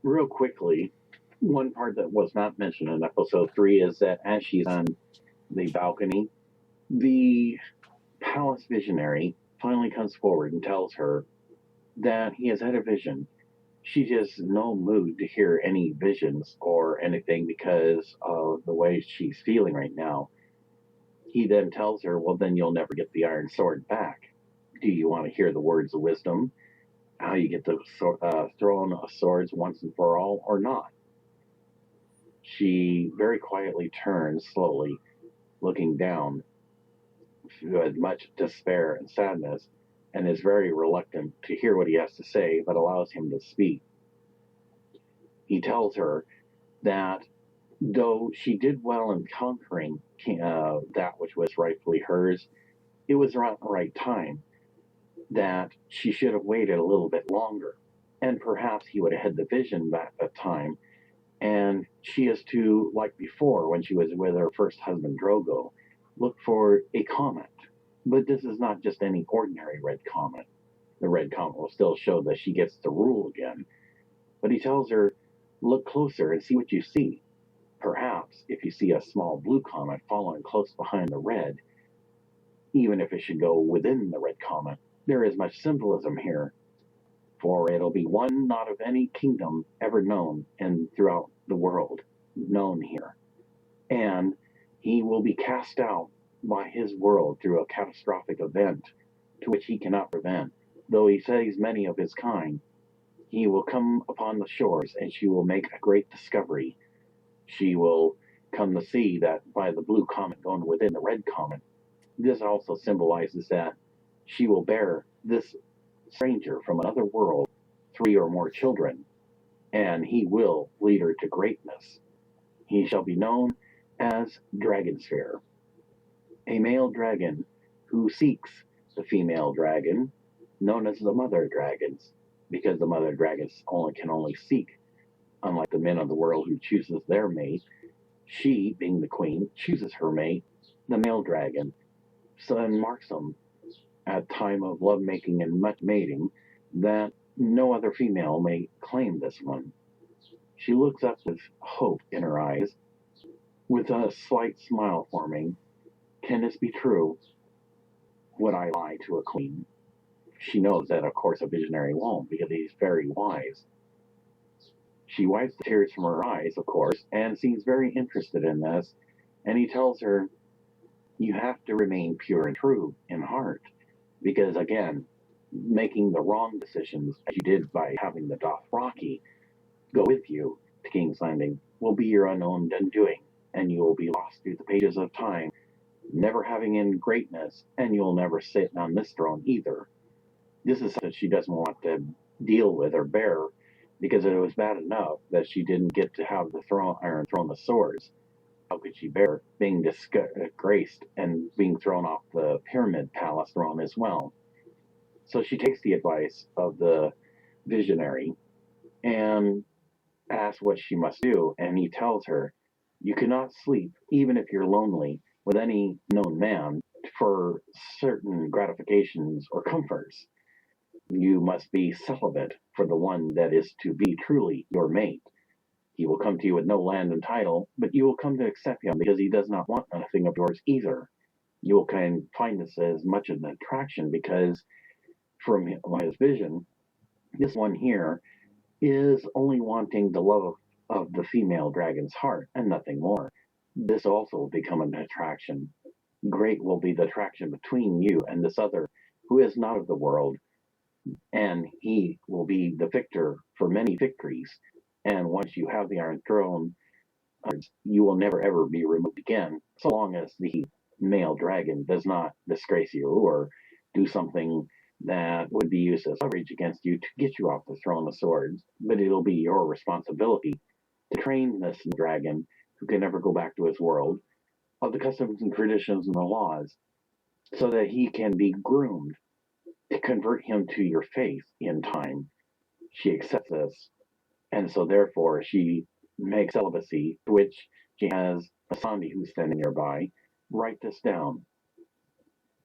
Real quickly, one part that was not mentioned in episode 3 is that as she's on the balcony, the palace visionary finally comes forward and tells her that he has had a vision. She's just in no mood to hear any visions or anything because of the way she's feeling right now. He then tells her, well, then you'll never get the iron sword back. Do you want to hear the words of wisdom? How you get the throne of swords once and for all, or not? She very quietly turns slowly, looking down with much despair and sadness, and is very reluctant to hear what he has to say, but allows him to speak. He tells her that though she did well in conquering that which was rightfully hers, it was not the right time, that she should have waited a little bit longer, and perhaps he would have had the vision back that time, and she is to, like before when she was with her first husband Drogo, look for a comet. But this is not just any ordinary red comet. The red comet will still show that she gets to rule again. But he tells her, look closer and see what you see. Perhaps if you see a small blue comet following close behind the red, even if it should go within the red comet, there is much symbolism here, for it'll be one not of any kingdom ever known and throughout the world known here. And he will be cast out by his world through a catastrophic event to which he cannot prevent. Though he saves many of his kind, he will come upon the shores and she will make a great discovery. She will come to see that by the blue comet going within the red comet, this also symbolizes that she will bear this stranger from another world 3 or more children, and he will lead her to greatness. He shall be known as Dragonsphere, a male dragon who seeks the female dragon, known as the mother dragons, because the mother dragons can only seek, unlike the men of the world who chooses their mate. She, being the queen, chooses her mate, the male dragon, so and marks them at time of lovemaking and mating, that no other female may claim this one. She looks up with hope in her eyes, with a slight smile forming. Can this be true? Would I lie to a queen? She knows that, of course, a visionary won't, because he's very wise. She wipes the tears from her eyes, of course, and seems very interested in this, and he tells her, you have to remain pure and true in heart, because, again, making the wrong decisions, as you did by having the Dothraki go with you to King's Landing, will be your unknown undoing, and you will be lost through the pages of time, never having in greatness, and you'll never sit on this throne either. This is something she doesn't want to deal with or bear, because it was bad enough that she didn't get to have the Iron Throne of Swords. How could she bear being disgraced and being thrown off the Pyramid Palace throne as well? So she takes the advice of the visionary and asks what she must do, and he tells her, you cannot sleep, even if you're lonely, with any known man for certain gratifications or comforts. You must be celibate for the one that is to be truly your mate. He will come to you with no land and title, but you will come to accept him because he does not want anything of yours either. You will find this as much of an attraction because from his vision, this one here is only wanting the love of the female dragon's heart and nothing more. This also will become an attraction. Great will be the attraction between you and this other who is not of the world, and he will be the victor for many victories. And once you have the Iron Throne, you will never ever be removed again, so long as the male dragon does not disgrace you or do something that would be used as leverage against you to get you off the Throne of Swords. But it'll be your responsibility to train this dragon, who can never go back to his world, of the customs and traditions and the laws, so that he can be groomed to convert him to your faith in time. She accepts this, and so therefore she makes celibacy, to which she has a Sandi who's standing nearby write this down.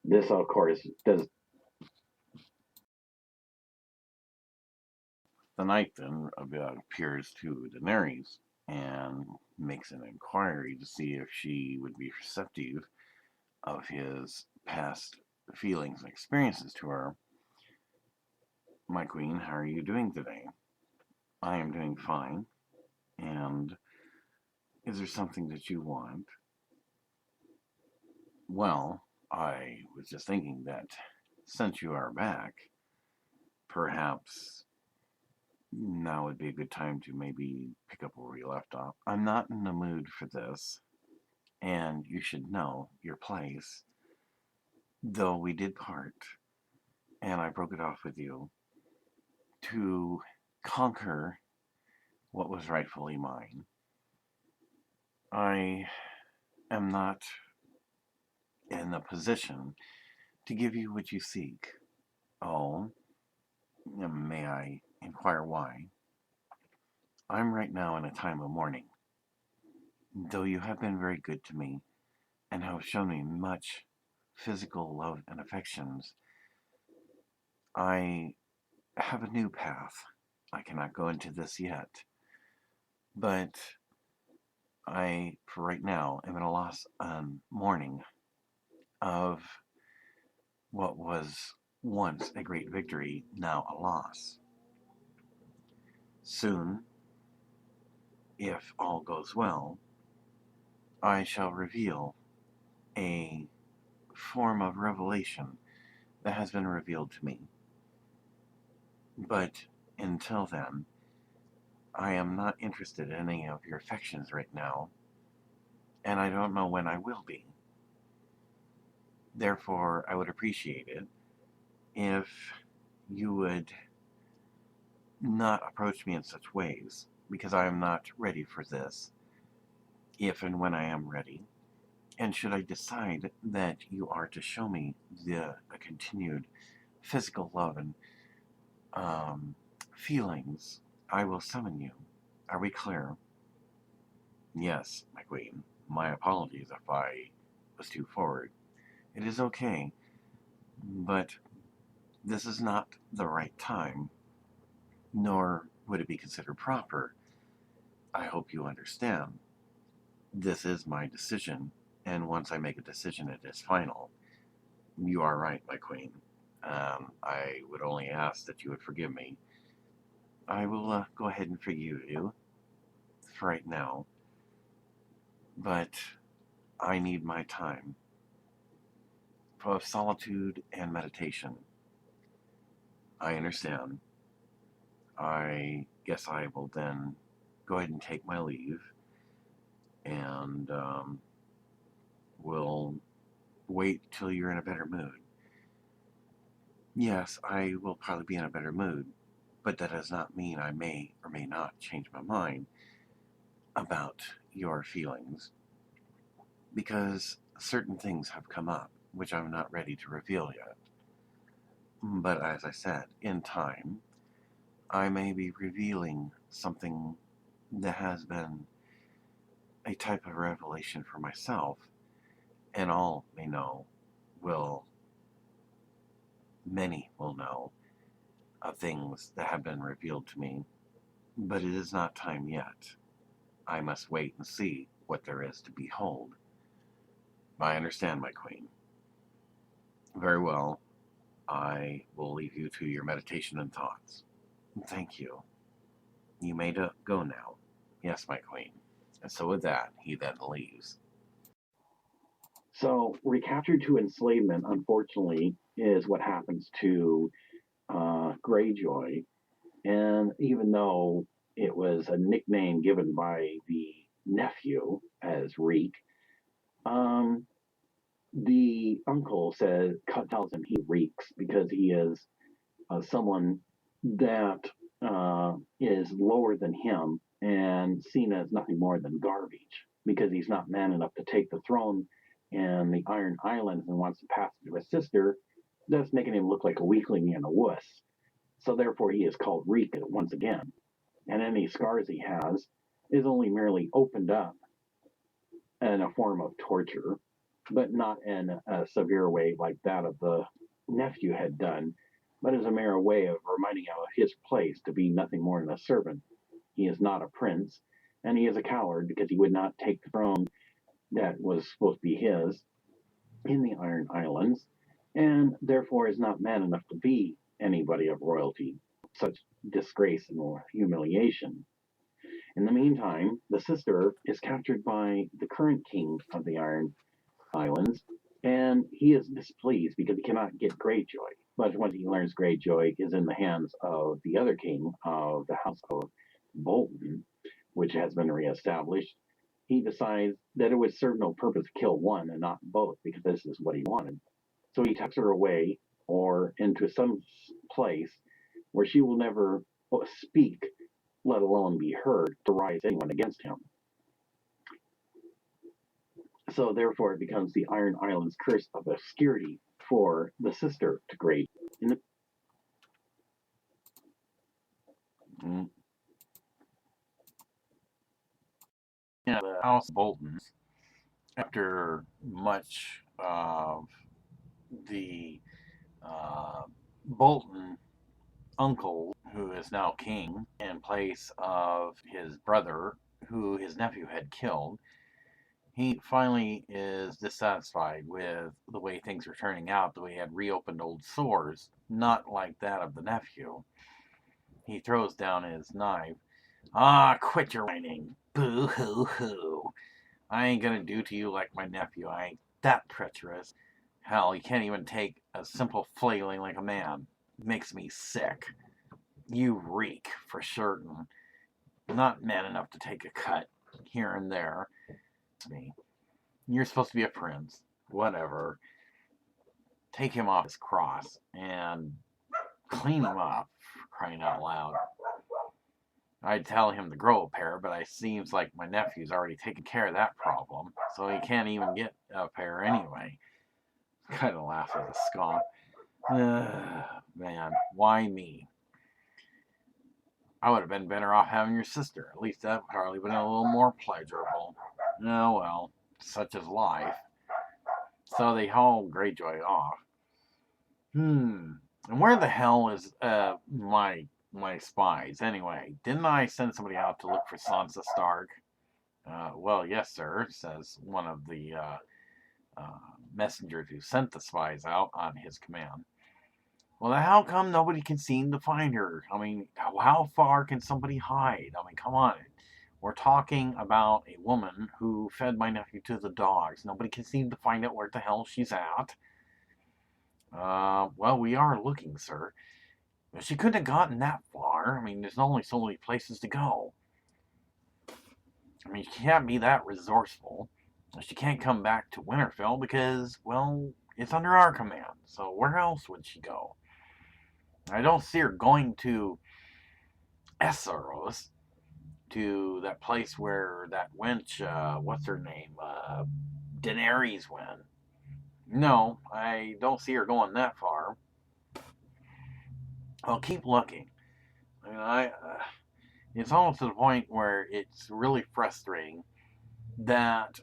This, of course, does. The knight then appears to Daenerys and makes an inquiry to see if she would be receptive of his past feelings and experiences to her. My queen, how are you doing today? I am doing fine. And is there something that you want? Well, I was just thinking that since you are back, perhaps now would be a good time to maybe pick up where we left off. I'm not in the mood for this, and you should know your place. Though we did part, and I broke it off with you, to conquer what was rightfully mine. I am not in a position to give you what you seek. Oh, may I inquire why? I'm right now in a time of mourning. Though you have been very good to me and have shown me much physical love and affections, I have a new path. I cannot go into this yet, but I, for right now, am in a loss and mourning of what was once a great victory, now a loss. Soon, if all goes well, I shall reveal a form of revelation that has been revealed to me. But until then, I am not interested in any of your affections right now, and I don't know when I will be. Therefore, I would appreciate it if you would not approach me in such ways, because I am not ready for this, if and when I am ready. And should I decide that you are to show me a continued physical love and feelings, I will summon you. Are we clear? Yes, my queen. My apologies if I was too forward. It is okay, but this is not the right time, nor would it be considered proper. I hope you understand. This is my decision, and once I make a decision, it is final. You are right, my queen. I would only ask that you would forgive me. I will go ahead and forgive you for right now, but I need my time of solitude and meditation. I understand. I guess I will then go ahead and take my leave, and will wait till you're in a better mood. Yes, I will probably be in a better mood, but that does not mean I may or may not change my mind about your feelings, because certain things have come up which I'm not ready to reveal yet. But as I said, in time, I may be revealing something that has been a type of revelation for myself, and all may know many will know of things that have been revealed to me, but it is not time yet. I must wait and see what there is to behold. I understand, my queen. Very well. I will leave you to your meditation and thoughts. Thank you. You may go now. Yes, my queen. And so with that, he then leaves. So, recaptured to enslavement, unfortunately, is what happens to Greyjoy. And even though it was a nickname given by the nephew as Reek, um, the uncle tells him he reeks because he is someone that is lower than him and seen as nothing more than garbage because he's not man enough to take the throne in the Iron Islands and wants to pass it to his sister. That's making him look like a weakling and a wuss. So therefore, he is called Reek once again. And any scars he has is only merely opened up in a form of torture, but not in a severe way like that of the nephew had done, but as a mere way of reminding him of his place to be nothing more than a servant. He is not a prince, and he is a coward because he would not take the throne that was supposed to be his in the Iron Islands, and therefore is not man enough to be anybody of royalty. Such disgrace and humiliation. In the meantime, the sister is captured by the current king of the Iron Islands, and he is displeased because he cannot get Greyjoy. But once he learns Greyjoy is in the hands of the other king of the House of Bolton, which has been reestablished, he decides that it would serve no purpose to kill one and not both because this is what he wanted. So he tucks her away or into some place where she will never speak, let alone be heard, to rise anyone against him. So therefore, it becomes the Iron Islands curse of obscurity for the sister to Grey. In the Mm. Yeah, the House of Bolton, after much of the Bolton uncle, who is now king, in place of his brother, who his nephew had killed, he finally is dissatisfied with the way things were turning out, the way he had reopened old sores, not like that of the nephew. He throws down his knife, Ah, quit your whining. Boo-hoo-hoo. I ain't gonna do to you like my nephew. I ain't that treacherous. Hell, you can't even take a simple flailing like a man. It makes me sick. You reek, for certain. Not man enough to take a cut here and there. It's me. You're supposed to be a prince. Whatever. Take him off his cross and clean him up, for crying out loud. I'd tell him to grow a pair, but it seems like my nephew's already taken care of that problem, so he can't even get a pair anyway. Kind of laugh at the scoff. Man, why me? I would have been better off having your sister. At least that would probably been a little more pleasurable. Oh well, such is life. So they haul Greyjoy off. And where the hell is my spies anyway? Didn't I send somebody out to look for Sansa Stark? Well, yes, sir, says one of the messengers who sent the spies out on his command. Well, how come nobody can seem to find her? I mean, how far can somebody hide? I mean, come on. We're talking about a woman who fed my nephew to the dogs. Nobody can seem to find out where the hell she's at. Well, we are looking, sir. She couldn't have gotten that far. I mean, there's only so many places to go. I mean, she can't be that resourceful. She can't come back to Winterfell because, well, it's under our command. So where else would she go? I don't see her going to Essos, to that place where that wench, what's her name, Daenerys went. No, I don't see her going that far. I'll keep looking. I mean, it's almost to the point where it's really frustrating that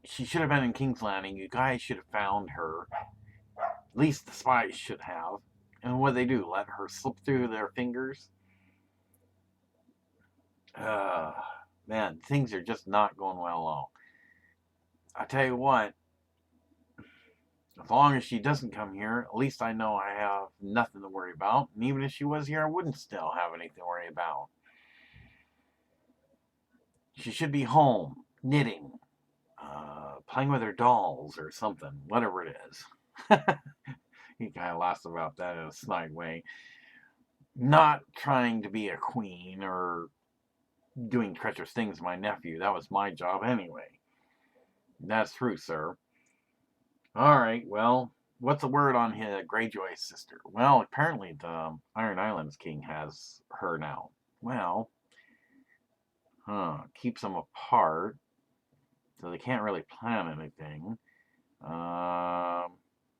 she should have been in King's Landing. You guys should have found her. At least the spies should have. And what they do? Let her slip through their fingers? Man, things are just not going well at all. I tell you what, as long as she doesn't come here, at least I know I have nothing to worry about. And even if she was here, I wouldn't still have anything to worry about. She should be home, knitting, playing with her dolls or something, whatever it is. He kind of laughs about that in a snide way. Not trying to be a queen or doing treacherous things to my nephew. That was my job anyway. That's true, sir. All right, well, what's the word on his Greyjoy's sister? Well, apparently the Iron Islands King has her now. Well, keeps them apart, so they can't really plan anything.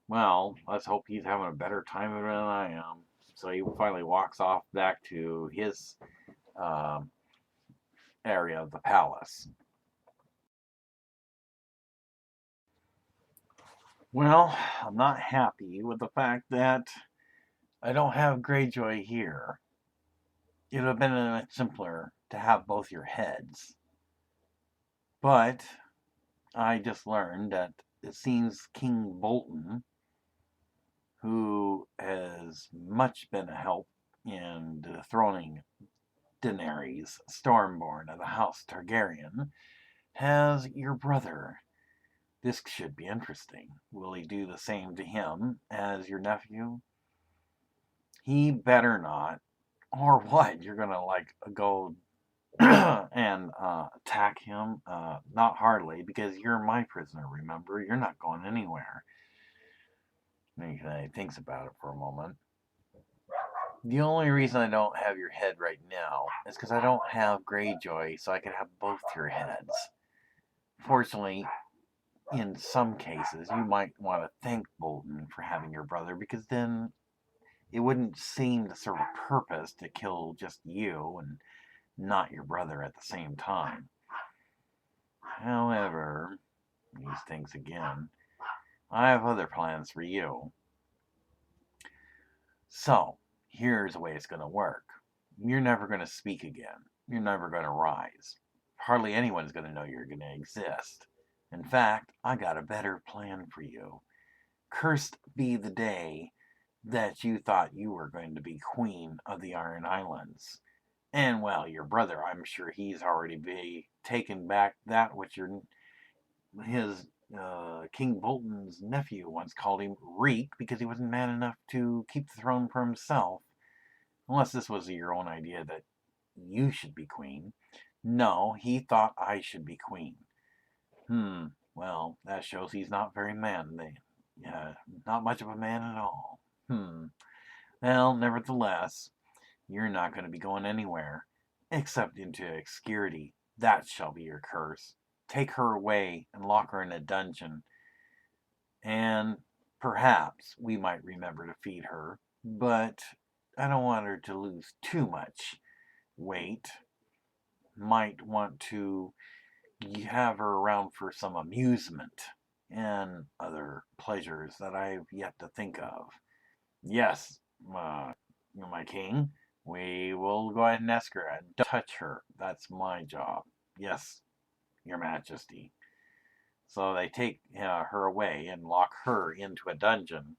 Well, let's hope he's having a better time of it than I am. So he finally walks off back to his area of the palace. Well, I'm not happy with the fact that I don't have Greyjoy here. It would have been much simpler to have both your heads. But I just learned that it seems King Bolton, who has much been a help in dethroning Daenerys, Stormborn of the House Targaryen, has your brother. This should be interesting. Will he do the same to him as your nephew? He better not. Or what? You're gonna go and attack him? Not hardly, because you're my prisoner, remember? You're not going anywhere. And he thinks about it for a moment. The only reason I don't have your head right now is because I don't have Greyjoy, so I can have both your heads. Fortunately, in some cases, you might want to thank Bolton for having your brother, because then it wouldn't seem to serve a purpose to kill just you and not your brother at the same time. However, he thinks again, I have other plans for you. So, here's the way it's going to work. You're never going to speak again. You're never going to rise. Hardly anyone's going to know you're going to exist. In fact, I got a better plan for you. Cursed be the day that you thought you were going to be queen of the Iron Islands. And, well, your brother, I'm sure he's already be taken back that which his King Bolton's nephew once called him Reek because he wasn't man enough to keep the throne for himself. Unless this was your own idea that you should be queen. No, he thought I should be queen. Well, that shows he's not very manly. Not much of a man at all. Well, nevertheless, you're not going to be going anywhere, except into obscurity. That shall be your curse. Take her away and lock her in a dungeon. And perhaps we might remember to feed her, but I don't want her to lose too much weight. Might want to have her around for some amusement and other pleasures that I've yet to think of. Yes, my king, we will go ahead and ask her and don't touch her. That's my job. Yes, your majesty. So they take her away and lock her into a dungeon.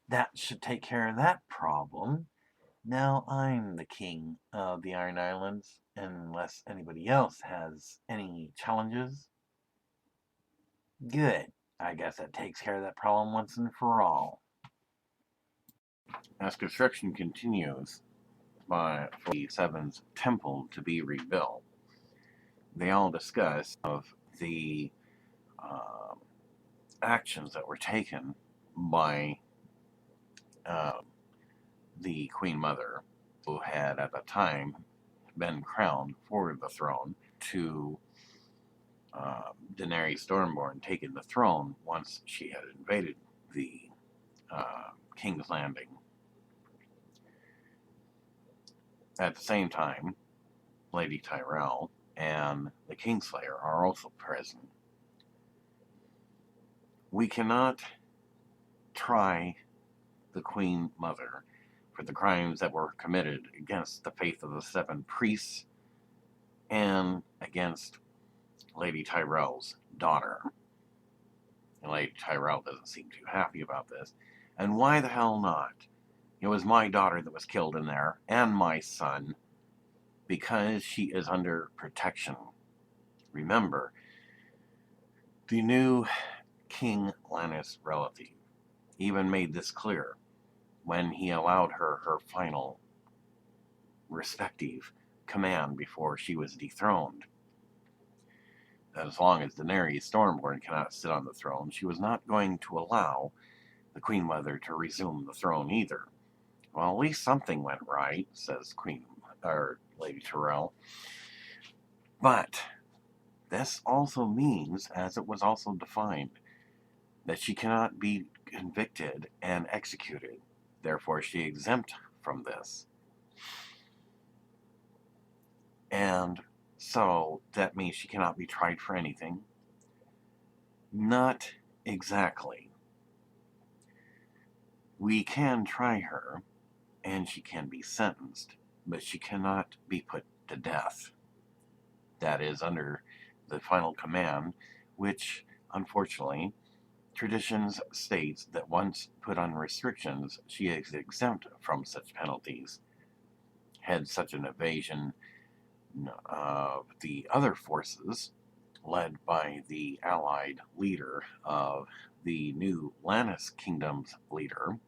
That should take care of that problem. Now I'm the king of the Iron Islands, unless anybody else has any challenges. Good. I guess that takes care of that problem once and for all. As construction continues for the Seven's temple to be rebuilt, they all discuss of the actions that were taken by the Queen Mother, who had at the time been crowned for the throne, to Daenerys Stormborn taking the throne once she had invaded the King's Landing. At the same time, Lady Tyrell and the Kingslayer are also present. We cannot try the Queen Mother for the crimes that were committed against the faith of the seven priests and against Lady Tyrell's daughter. And Lady Tyrell doesn't seem too happy about this. And why the hell not? It was my daughter that was killed in there, and my son, because she is under protection. Remember, the new King Lannis relative even made this clear when he allowed her her final respective command before she was dethroned. That as long as Daenerys Stormborn cannot sit on the throne, she was not going to allow the Queen Mother to resume the throne either. Well, at least something went right, says Lady Tyrell. But this also means, as it was also defined, that she cannot be convicted and executed. Therefore, she is exempt from this. And so that means she cannot be tried for anything? Not exactly. We can try her, and she can be sentenced, but she cannot be put to death. That is under the final command, which, unfortunately, traditions states that once put on restrictions, she is exempt from such penalties. Had such an evasion of the other forces, led by the allied leader of the new Lannis Kingdom's leader,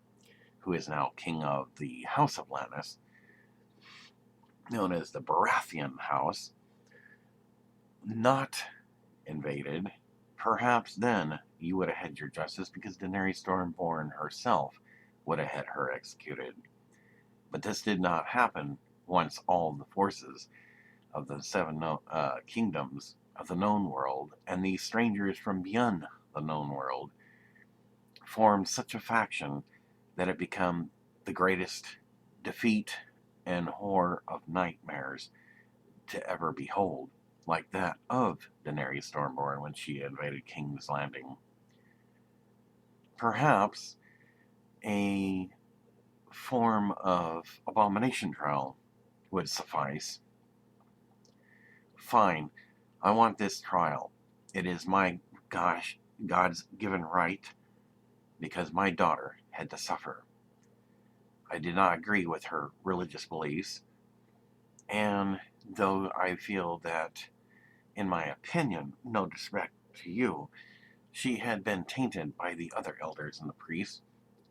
who is now king of the House of Lannis, known as the Baratheon House, not invaded, perhaps then you would have had your justice because Daenerys Stormborn herself would have had her executed. But this did not happen once all the forces of the seven kingdoms of the known world and these strangers from beyond the known world formed such a faction that it became the greatest defeat and horror of nightmares to ever behold, like that of Daenerys Stormborn when she invaded King's Landing. Perhaps a form of abomination trial would suffice. Fine, I want this trial. It is my God's given right because my daughter had to suffer. I did not agree with her religious beliefs, And though I feel that, in my opinion, no disrespect to you, she had been tainted by the other elders and the priests,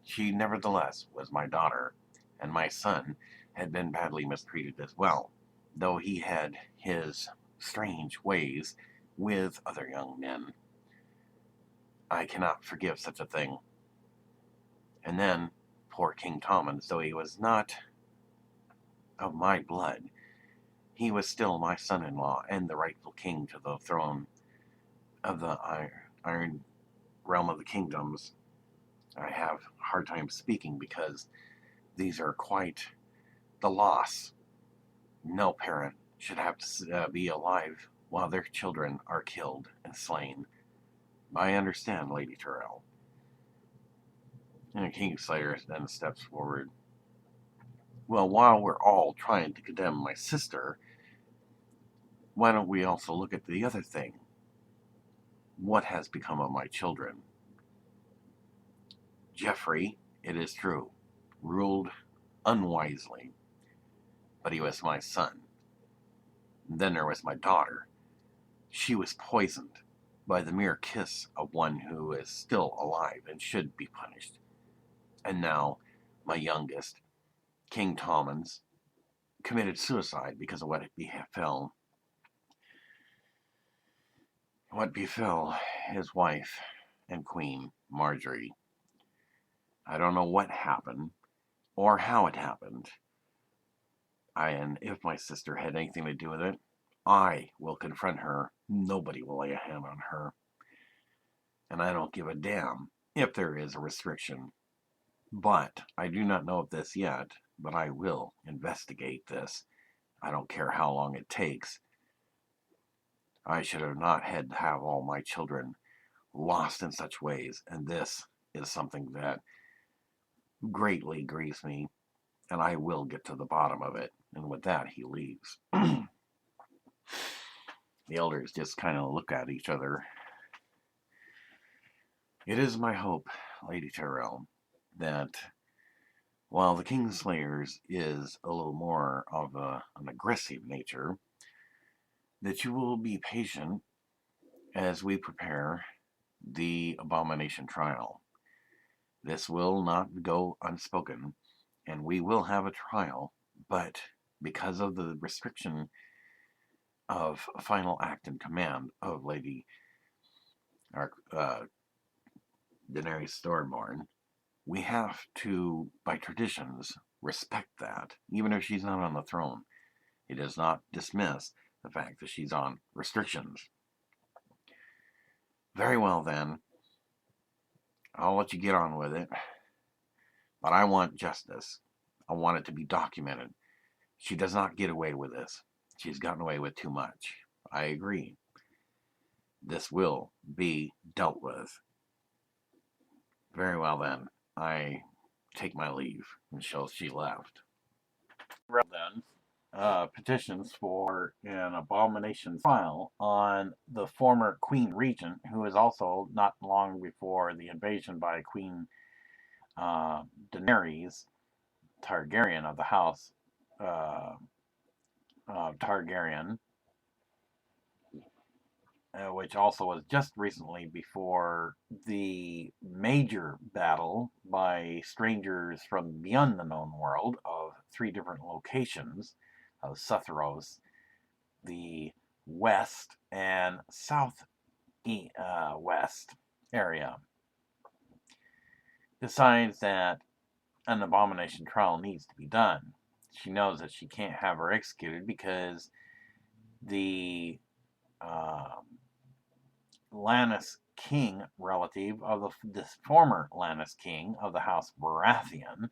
she nevertheless was my daughter, and my son had been badly mistreated as well, though he had his strange ways with other young men. I cannot forgive such a thing. And then, poor King Tommen, though he was not of my blood, he was still my son-in-law and the rightful king to the throne of the Iron Realm of the Kingdoms. I have a hard time speaking because these are quite the loss. No parent should have to be alive while their children are killed and slain. I understand, Lady Tyrell. And Kingslayer then steps forward. Well, while we're all trying to condemn my sister, why don't we also look at the other thing? What has become of my children? Geoffrey, it is true, ruled unwisely, but he was my son. Then there was my daughter. She was poisoned by the mere kiss of one who is still alive and should be punished. And now, my youngest, King Tommins, committed suicide because of what befell his wife and queen, Marjorie. I don't know what happened or how it happened. And if my sister had anything to do with it, I will confront her. Nobody will lay a hand on her. And I don't give a damn if there is a restriction. But I do not know of this yet, but I will investigate this. I don't care how long it takes. I should have not had to have all my children lost in such ways, and this is something that greatly grieves me, and I will get to the bottom of it. And with that, he leaves. The elders just kind of look at each other. It is my hope, Lady Tyrell, that while the Kingslayers is a little more of an aggressive nature, that you will be patient as we prepare the abomination trial. This will not go unspoken, and we will have a trial, but because of the restriction of a final act and command of Lady Daenerys Stormborn, we have to, by traditions, respect that, even if she's not on the throne. It does not dismiss the fact that she's on restrictions. Very well, then. I'll let you get on with it. But I want justice. I want it to be documented. She does not get away with this. She's gotten away with too much. I agree. This will be dealt with. Very well, then. I take my leave. And she left. Then, petitions for an abomination trial on the former Queen Regent, who is also not long before the invasion by Queen Daenerys Targaryen of the House Targaryen, which also was just recently before the major battle by strangers from beyond the known world of 3 different locations of Sutheros, the west and south west area, decides that an abomination trial needs to be done. She knows that she can't have her executed because the Lannis King relative of this former Lannis King of the House Baratheon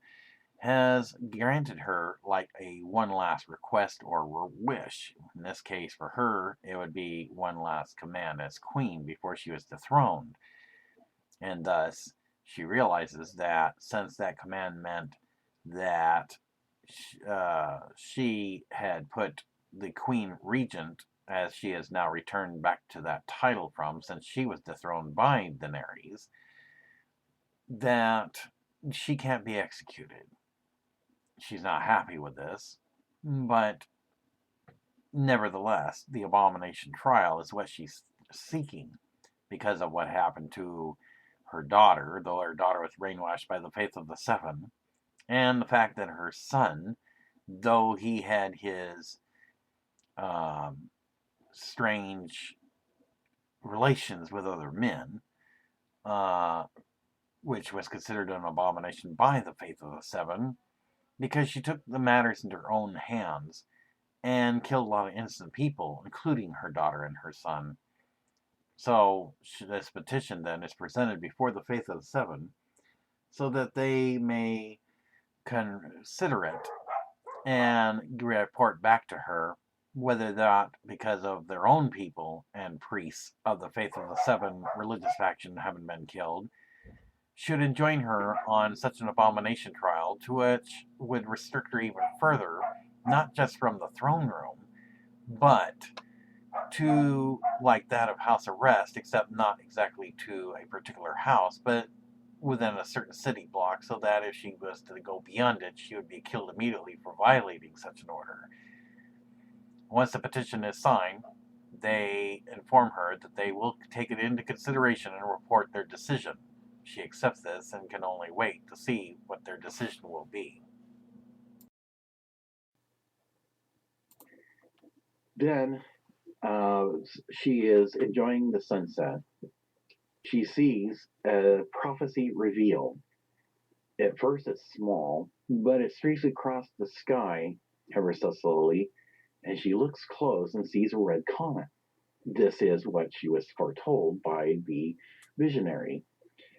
has granted her like a one last request or wish. In this case, for her, it would be one last command as queen before she was dethroned. And thus, she realizes that since that command meant that she had put the Queen Regent, as she has now returned back to that title from, since she was dethroned by Daenerys, that she can't be executed. She's not happy with this, but Nevertheless, the abomination trial is what she's seeking because of what happened to her daughter, though her daughter was brainwashed by the faith of the Seven, and the fact that her son, though he had his strange relations with other men, which was considered an abomination by the faith of the Seven, because she took the matters into her own hands and killed a lot of innocent people, including her daughter and her son. So this petition then is presented before the faith of the Seven so that they may consider it and report back to her whether that, because of their own people and priests of the faith of the Seven religious faction haven't been killed, should enjoin her on such an abomination trial, to which would restrict her even further, not just from the throne room, but to like that of house arrest, except not exactly to a particular house, but within a certain city block, so that if she was to go beyond it, she would be killed immediately for violating such an order. Once the petition is signed, they inform her that they will take it into consideration and report their decision. She accepts this and can only wait to see what their decision will be. Then she is enjoying the sunset. She sees a prophecy revealed. At first, it's small, but it streaks across the sky ever so slowly, and she looks close and sees a red comet. This is what she was foretold by the visionary.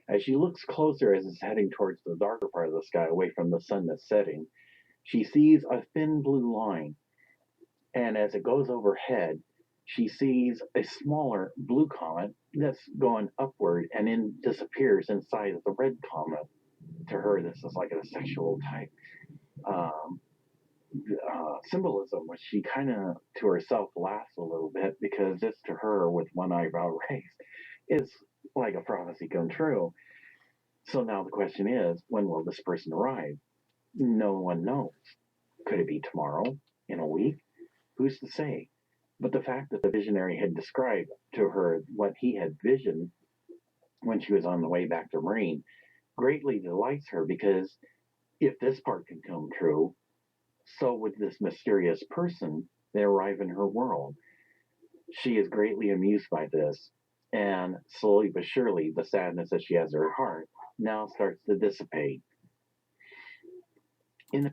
As she looks closer as it's heading towards the darker part of the sky, away from the sun that's setting, she sees a thin blue line. And as it goes overhead, she sees a smaller blue comet that's going upward and then disappears inside of the red comet. To her, this is like a sexual type symbolism, which she kind of to herself laughs a little bit, because this to her, with one eyebrow raised, is like a prophecy come true. So now the question is, when will this person arrive? No one knows. Could it be tomorrow? In a week? Who's to say? But the fact that the visionary had described to her what he had visioned when she was on the way back to Marine greatly delights her, because if this part can come true, so would this mysterious person that arrive in her world. She is greatly amused by this, and slowly but surely the sadness that she has in her heart now starts to dissipate. In the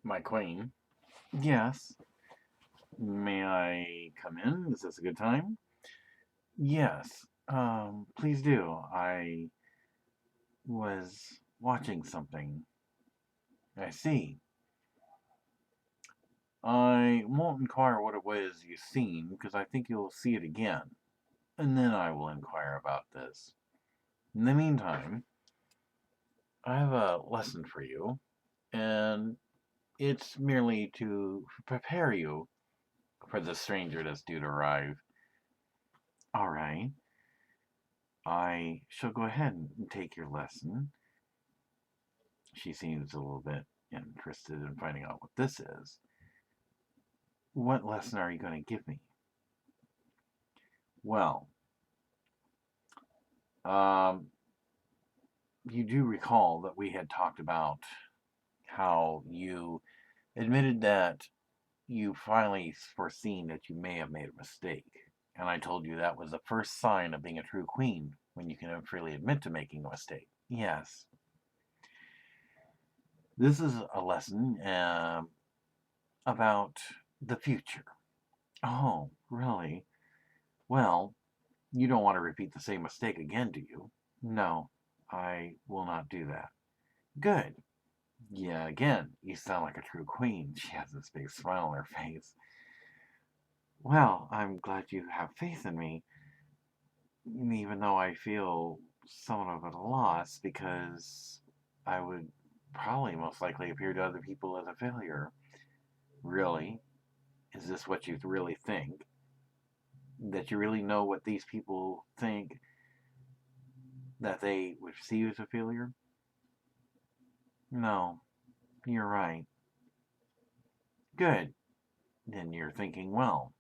My queen. Yes. May I come in? Is this a good time? Yes. Please do. I was watching something. I see. I won't inquire what it was you've seen, because I think you'll see it again. And then I will inquire about this. In the meantime, I have a lesson for you, and it's merely to prepare you for the stranger that's due to arrive. All right. I shall go ahead and take your lesson. She seems a little bit interested in finding out what this is. What lesson are you going to give me? Well, you do recall that we had talked about how you admitted that you finally foreseen that you may have made a mistake. And I told you that was the first sign of being a true queen, when you can freely admit to making a mistake. Yes. This is a lesson about the future. Oh, really? Well, you don't want to repeat the same mistake again, do you? No, I will not do that. Good. Yeah, again, you sound like a true queen. She has this big smile on her face. Well, I'm glad you have faith in me, even though I feel somewhat of at a loss, because I would probably most likely appear to other people as a failure. Really? Is this what you really think? That you really know what these people think, that they would see you as a failure? No, you're right. Good. Then you're thinking well.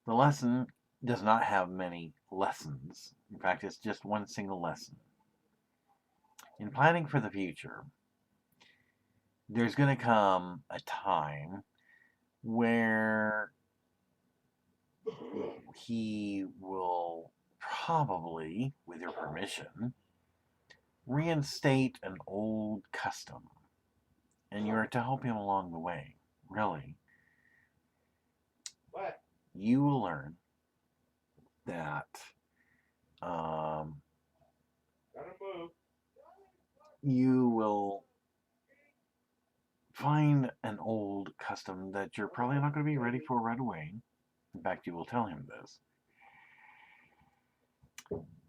The lesson does not have many lessons. In fact, it's just one single lesson. In planning for the future, there's going to come a time where he will probably, with your permission, reinstate an old custom. And you're to help him along the way. Really. What? You will learn that Gotta move. you will find an old custom that you're probably not going to be ready for right away. In fact, you will tell him this.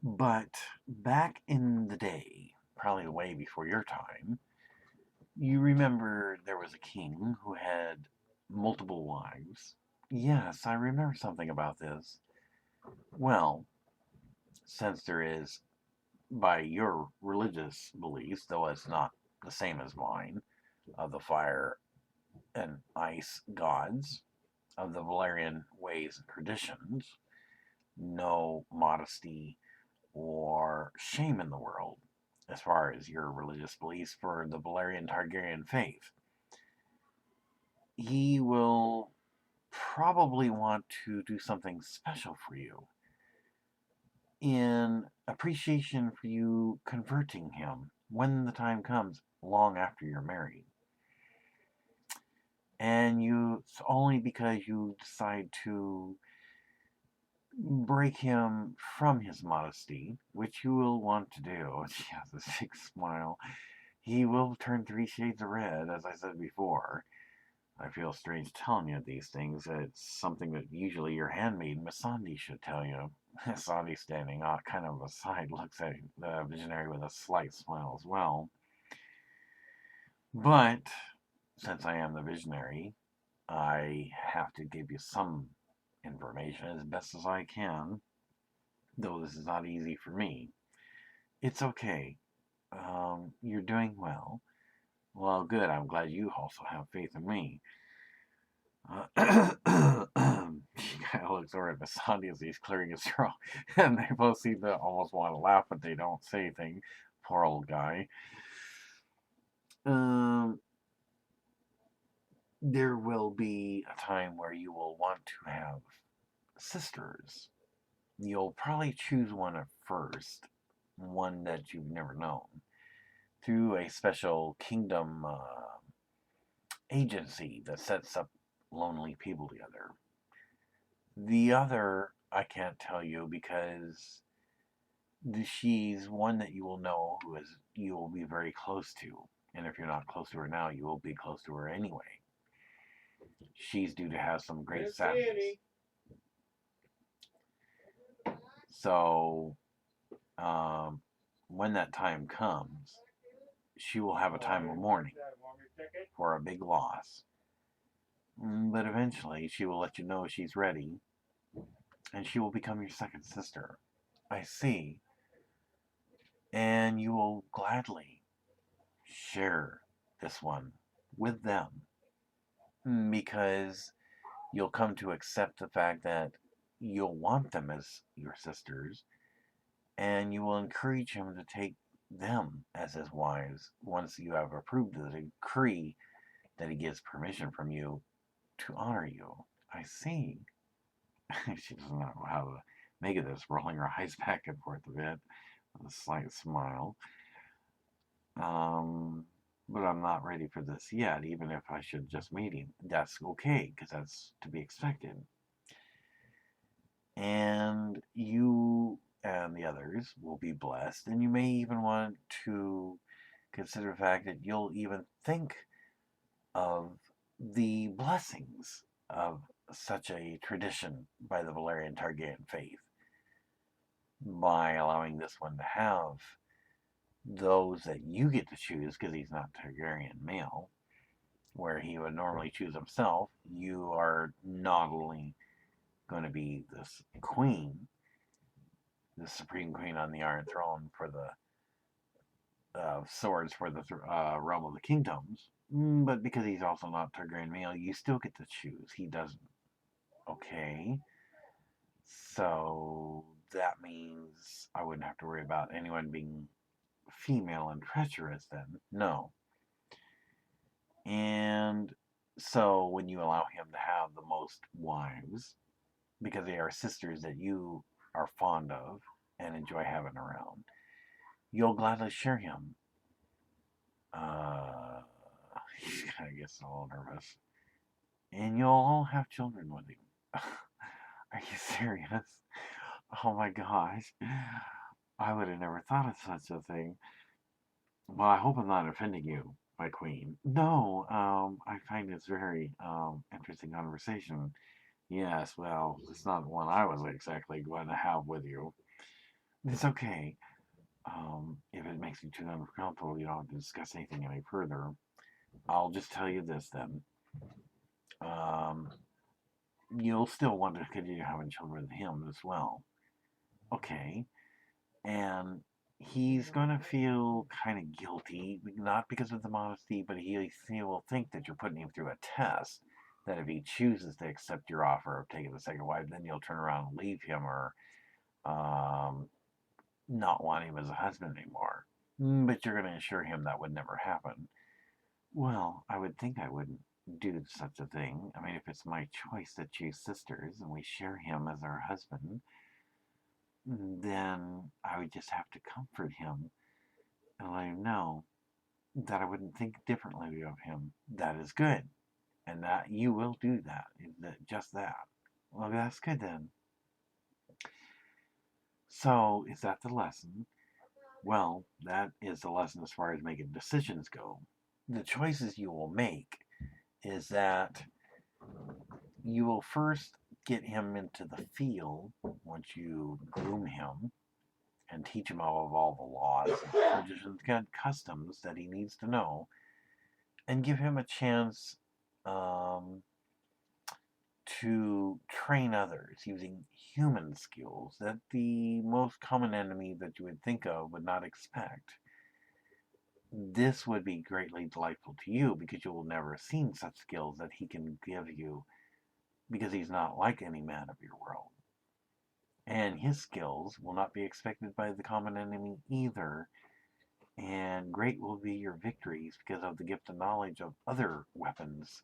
But back in the day, probably way before your time, you remember there was a king who had multiple wives. Yes, I remember something about this. Well, since there is, by your religious beliefs, though it's not the same as mine, of the fire and ice gods, of the Valyrian ways and traditions, no modesty or shame in the world, as far as your religious beliefs for the Valyrian Targaryen faith. He will probably want to do something special for you in appreciation for you converting him when the time comes, long after you're married. And it's only because you decide to break him from his modesty, which you will want to do. She has a big smile. He will turn 3 shades of red, as I said before. I feel strange telling you these things. It's something that usually your handmaid, Missandei, should tell you. Missandei, standing kind of aside, looks at the visionary with a slight smile as well. But since I am the visionary, I have to give you some information as best as I can, though this is not easy for me. It's okay. You're doing well. Well, good. I'm glad you also have faith in me. She kind of looks over at Missandei as he's clearing his throat, and they both seem to almost want to laugh, but they don't say anything. Poor old guy. There will be a time where you will want to have sisters. You'll probably choose one at first, one that you've never known, through a special kingdom agency that sets up lonely people together. The other, I can't tell you because she's one that you will know who is you will be very close to. And if you're not close to her now, you will be close to her anyway. She's due to have some great sadness. So, when that time comes, she will have a time of mourning for a big loss. But eventually, she will let you know she's ready, and she will become your second sister. I see. And you will gladly share this one with them because you'll come to accept the fact that you'll want them as your sisters, and you will encourage him to take them as his wives once you have approved the decree that he gives permission from you to honor you. I see. She doesn't know how to make of this, rolling her eyes back and forth a bit with a slight smile. But I'm not ready for this yet, even if I should just meet him. That's okay, because that's to be expected. And you and the others will be blessed, and you may even want to consider the fact that you'll even think of the blessings of such a tradition by the Valyrian Targaryen faith by allowing this one to have those that you get to choose because he's not Targaryen male, where he would normally choose himself. You are not only going to be this queen, the supreme queen on the Iron Throne for the swords for the realm of the kingdoms, but because he's also not Targaryen male, you still get to choose. He doesn't. Okay. So that means I wouldn't have to worry about anyone being female and treacherous then. No. And so when you allow him to have the most wives, because they are sisters that you are fond of and enjoy having around, you'll gladly share him. He kind of gets a little nervous. And you'll all have children with him. Are you serious? Oh my gosh. I would have never thought of such a thing. Well, I hope I'm not offending you, my queen. No, I find this very interesting conversation. Yes, well, it's not one I was exactly going to have with you. It's okay. If it makes you too uncomfortable, you don't have to discuss anything any further. I'll just tell you this then. You'll still want to continue having children with him as well. Okay. And he's going to feel kind of guilty, not because of the modesty, but he will think that you're putting him through a test. That if he chooses to accept your offer of taking the second wife, then you'll turn around and leave him or not want him as a husband anymore. But you're going to assure him that would never happen. Well, I would think I wouldn't do such a thing. I mean, if it's my choice to choose sisters and we share him as our husband, then I would just have to comfort him and let him know that I wouldn't think differently of him. That is good. And that you will do that. Just that. Well, that's good then. So, is that the lesson? Well, that is the lesson as far as making decisions go. The choices you will make is that you will first get him into the field once you groom him and teach him all the laws and traditions and customs that he needs to know, and give him a chance to train others using human skills that the most common enemy that you would think of would not expect. This would be greatly delightful to you because you will never have seen such skills that he can give you because he's not like any man of your world. And his skills will not be expected by the common enemy either. And great will be your victories because of the gift of knowledge of other weapons,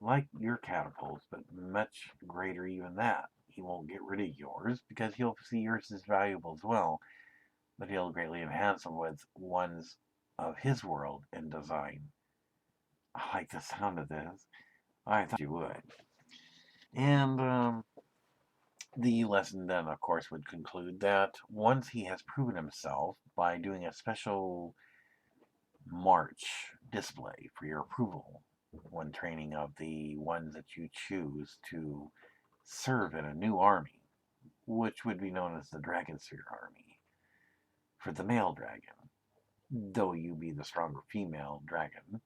like your catapults, but much greater even that. He won't get rid of yours because he'll see yours as valuable as well, but he'll greatly enhance them with ones of his world and design. I like the sound of this. I thought you would. And the lesson then, of course, would conclude that once he has proven himself by doing a special march display for your approval when training of the ones that you choose to serve in a new army, which would be known as the Dragonsphere army, for the male dragon, though you be the stronger female dragon,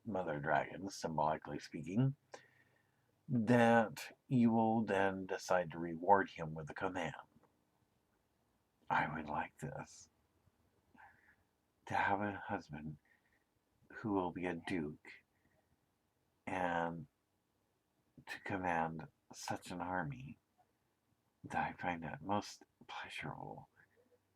mother dragon, symbolically speaking, that you will then decide to reward him with a command. I would like this. To have a husband who will be a duke and to command such an army, that I find that most pleasurable.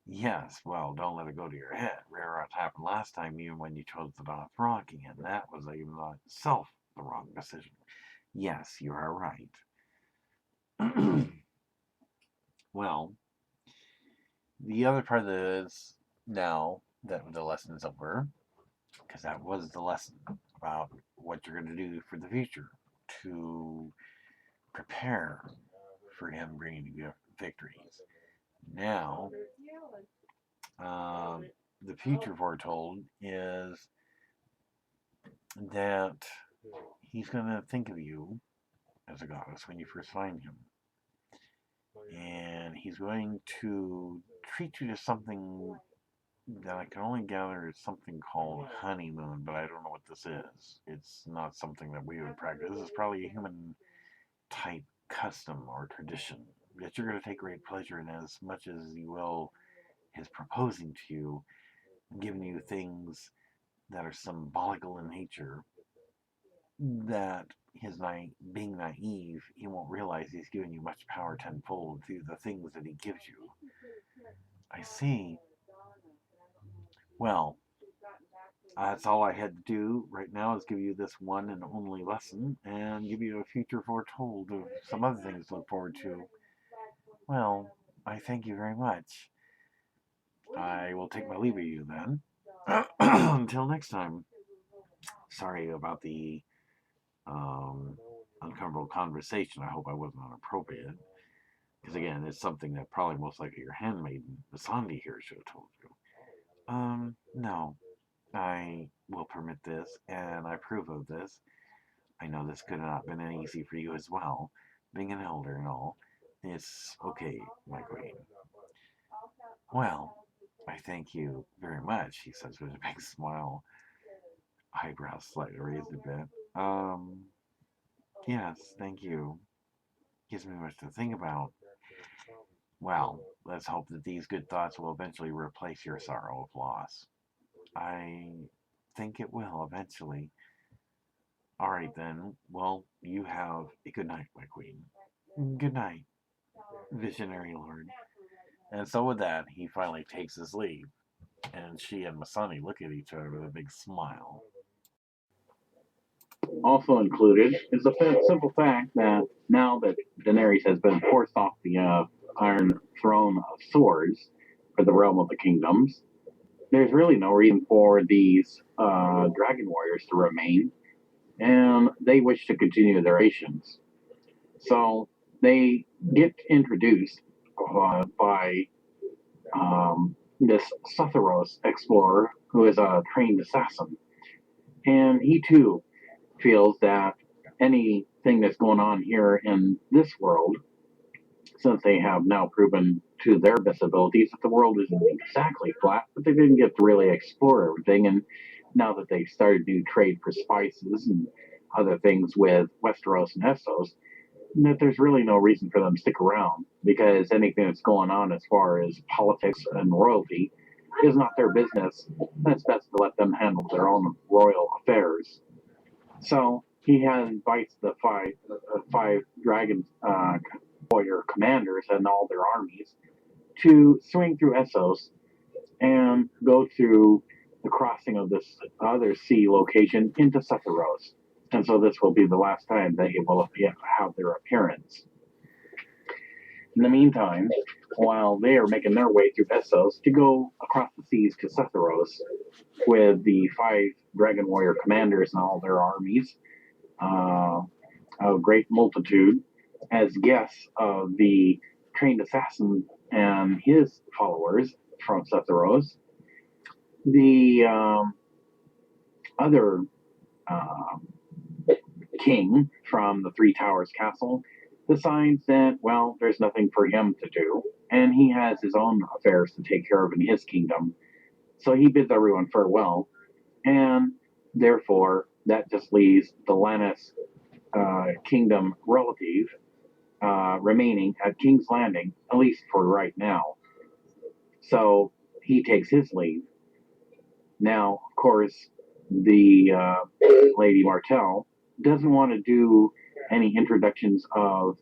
Yes, well, don't let it go to your head. Rare happened last time, even when you chose the Dothraki, and that was even itself the wrong decision. Yes, you are right. Well, the other part of this, now that the lesson is over, because that was the lesson about what you're going to do for the future to prepare for him bringing you victories. Now, the future foretold is that he's going to think of you as a goddess when you first find him. And he's going to treat you to something that I can only gather is something called honeymoon, but I don't know what this is. It's not something that we would practice. This is probably a human type custom or tradition that you're going to take great pleasure in as much as you will his proposing to you, giving you things that are symbolical in nature, that his being naive, he won't realize he's giving you much power tenfold through the things that he gives you. I see. Well, that's all I had to do right now, is give you this one and only lesson and give you a future foretold of some other things to look forward to. Well, I thank you very much. I will take my leave of you then. Until next time. Sorry about the uncomfortable conversation. I hope I wasn't inappropriate. Because again, it's something that probably most likely your handmaiden, Masandi here, should have told you. No. I will permit this, and I approve of this. I know this could not have been easy for you as well, being an elder and all. It's okay, my queen. Well, I thank you very much, he says with a big smile. Eyebrows slightly raised a bit. Yes, thank you. Gives me much to think about. Well, let's hope that these good thoughts will eventually replace your sorrow of loss. I think it will eventually. All right then. Well, you have a good night, my queen. Good night, visionary lord. And so with that, he finally takes his leave, and she and Masani look at each other with a big smile. Also included is the simple fact that now that Daenerys has been forced off the Iron Throne of Swords for the realm of the kingdoms, there's really no reason for these dragon warriors to remain, and they wish to continue their nations. So they get introduced by this Sutharos explorer who is a trained assassin, and he too feels that anything that's going on here in this world, since they have now proven to their best abilities that the world isn't exactly flat, but they didn't get to really explore everything. And now that they started new trade for spices and other things with Westeros and Essos, that there's really no reason for them to stick around, because anything that's going on as far as politics and royalty is not their business. And it's best to let them handle their own royal affairs. So he invites the five dragon warrior commanders and all their armies to swing through Essos and go through the crossing of this other sea location into Sutharos. And so this will be the last time they will have their appearance. In the meantime, while they are making their way through Essos to go across the seas to Sethros with the 5 dragon warrior commanders and all their armies, a great multitude, as guests of the trained assassin and his followers from Sethros. The other king from the Three Towers Castle decides that, well, there's nothing for him to do, and he has his own affairs to take care of in his kingdom. So he bids everyone farewell, and therefore that just leaves the Lannis kingdom relative remaining at King's Landing, at least for right now. So he takes his leave. Now, of course, the Lady Martell doesn't want to do any introductions of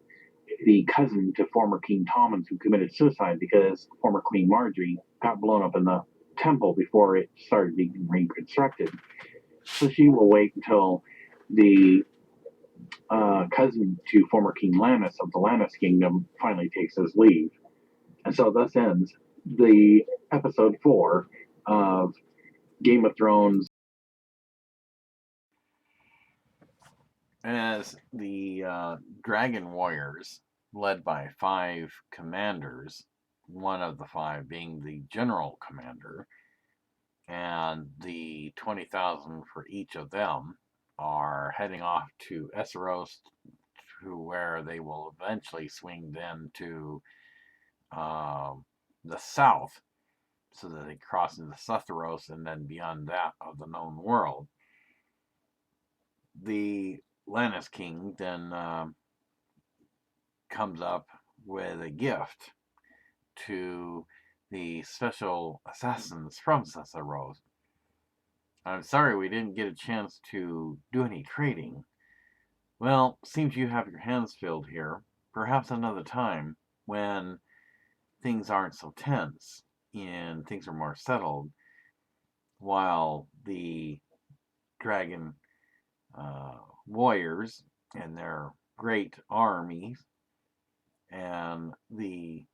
the cousin to former King Tommen who committed suicide because former Queen Marjorie got blown up in the temple before it started being reconstructed. So she will wait until the cousin to former King Lannis of the Lannis Kingdom finally takes his leave. And so thus ends the episode 4 of Game of Thrones. As the dragon warriors, led by 5 commanders, one of the 5 being the general commander, and the 20,000 for each of them, are heading off to Essos, to where they will eventually swing then to the south, so that they cross into Sethros and then beyond that of the known world. The Lannis King then comes up with a gift to the special assassins from Sethros. I'm sorry we didn't get a chance to do any trading. Well, seems you have your hands filled here. Perhaps another time, when things aren't so tense and things are more settled, while the dragon warriors and their great armies and the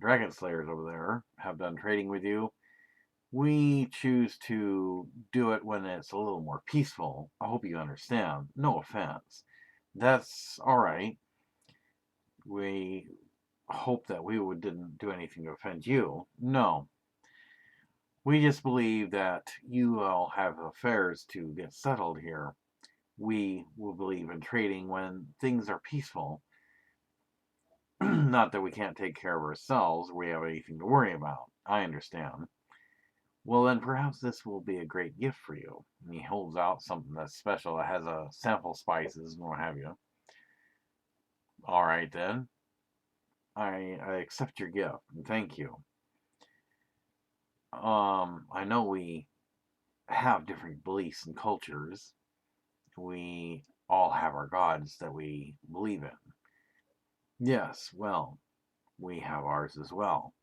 dragon slayers over there have done trading with you. We choose to do it when it's a little more peaceful. I hope you understand. No offense. That's all right. We hope that we didn't do anything to offend you. No. We just believe that you all have affairs to get settled here. We will believe in trading when things are peaceful. Not that we can't take care of ourselves or we have anything to worry about. I understand. Well, then perhaps this will be a great gift for you. And he holds out something that's special that has a sample spices and what have you. All right, then. I accept your gift and thank you. I know we have different beliefs and cultures. We all have our gods that we believe in. Yes, well, we have ours as well.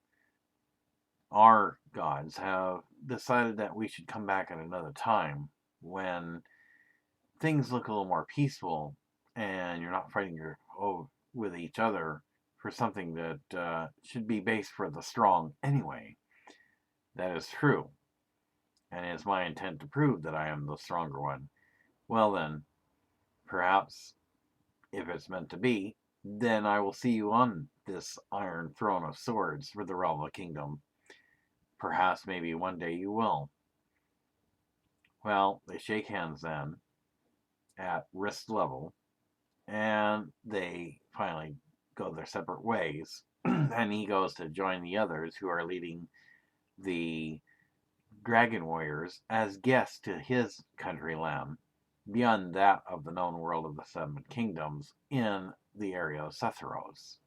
Our gods have decided that we should come back at another time when things look a little more peaceful and you're not fighting with each other for something that should be based for the strong anyway. That is true. And it is my intent to prove that I am the stronger one. Well then, perhaps, if it's meant to be, then I will see you on this iron throne of swords for the realm of the kingdom. Perhaps maybe one day you will. Well, they shake hands then, at wrist level, and they finally go their separate ways. And he goes to join the others who are leading the dragon warriors as guests to his country land, beyond that of the known world of the 7 kingdoms in the area of Sethros.